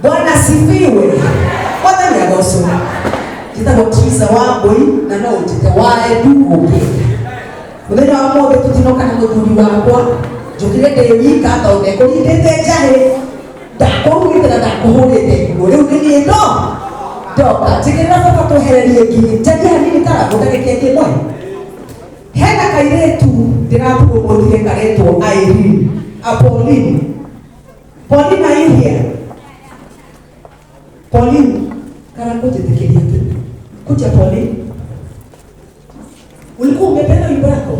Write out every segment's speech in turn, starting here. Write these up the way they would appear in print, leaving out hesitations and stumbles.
Bwana sifiwe. Kwanza ni agoso. Kitabotiza waboi na no titawae du oke. Muthenya wa mothe tutinoka na muthuri wakwa. Njukire ndewika ta umekurindite jahe. Ndakurugite na ndakuhurite. Riu ni ndo. Doka tigirira baba twehererie nginyi. Njagi hanini karago ndagike kimwe. Hena kairetu ndiratugumbũrire karetwo Irene. Pauline. Pauline are you here? Pauline, karago jitekeria tu. Kuja Pauline. Ulikuwa umependa wimbo wako?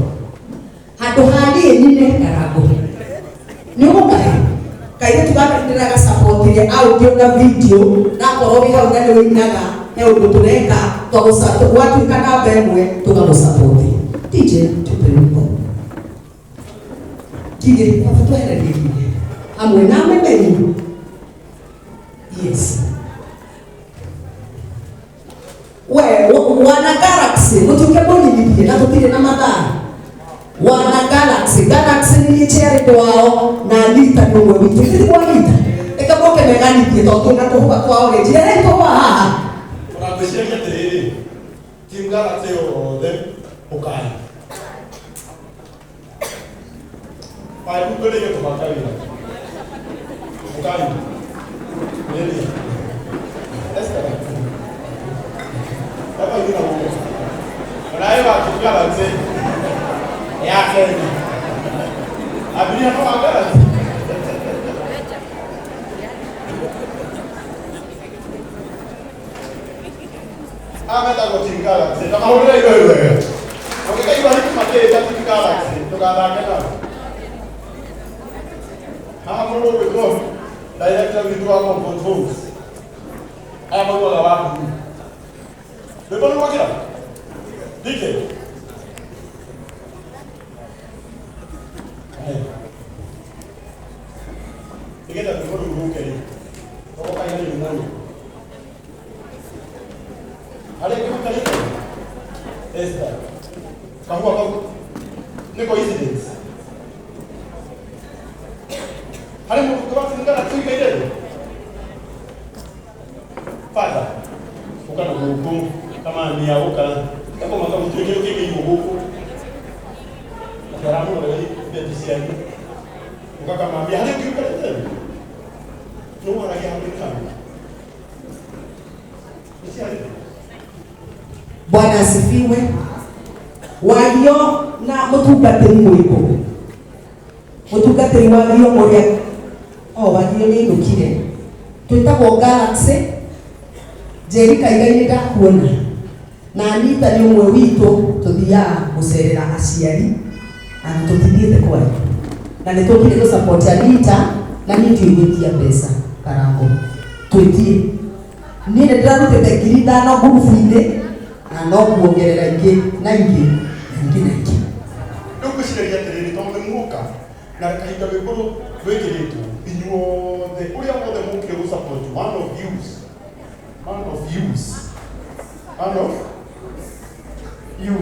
Hado hali nine karago. Ni ugae. Kairetu baba ndiraga support ile audio na video na korobi hau ngane winaga he undu tureka twagusato watu kana bemwe tugagusupport. DJ tupe wimbo. Kige pafutu hele kige. Amwe na memeni. Yes. Wana Galaxy, mutuke boni bibie na tutire na madara. Wana Galaxy ni chere wao na lita ni wewe witu. Kiti kwa lita. Eka boke megani pia to na to kwa kwao le. Jere to wa ha. Ona beshia kete. Team Galaxy o them okai. Pai ku kele ke to makai. Okai. Nini? Esta. Apa ini namanya? Kenapa Team Galaxy? Ya kene. Abiria no agora. Meta go Team Galaxy. Tá mal aí, velho. O que é isso aí que matei da Team Galaxy? Tu gara kena. Moro go. Director vi tua com controls. Moro lá. Depois não aqui. DJ. Kita before we go keri. Kau kaya ni mana? Ada yang kau kaya? Esta. Kamu apa? Ni coincidence. Ada yang kau buat sendiri tak sih kaya ni? Pada. Bukan hukum. Kama ni awak kan? Kamu macam tu kira kira ibu buku. Keramu lagi dia di sini. Bukan kama dia ada kira kira. Nuwa lagi Amerika. Bwana asifiwe. Wagio na mutungatiri mwiko. Mutungatiri wagio muria. Wagio ni ndukire. Twitagwo Galaxy. Jeri kaigaine ndakuona. Na Anita ni umwe witu tuthiaga gucerera aciari. Na tutithiete kwa. Na nitukire ku support Anita na nituigia pesa. Karango twetie ni ndirarutite ngiri ithano ngurubu-ini na no kuongerera ingi na ingi ndugucireria atiriri tondu muka na kahinda gikuru gwikiritwo inyuothe uria wothe mukire gu support one of you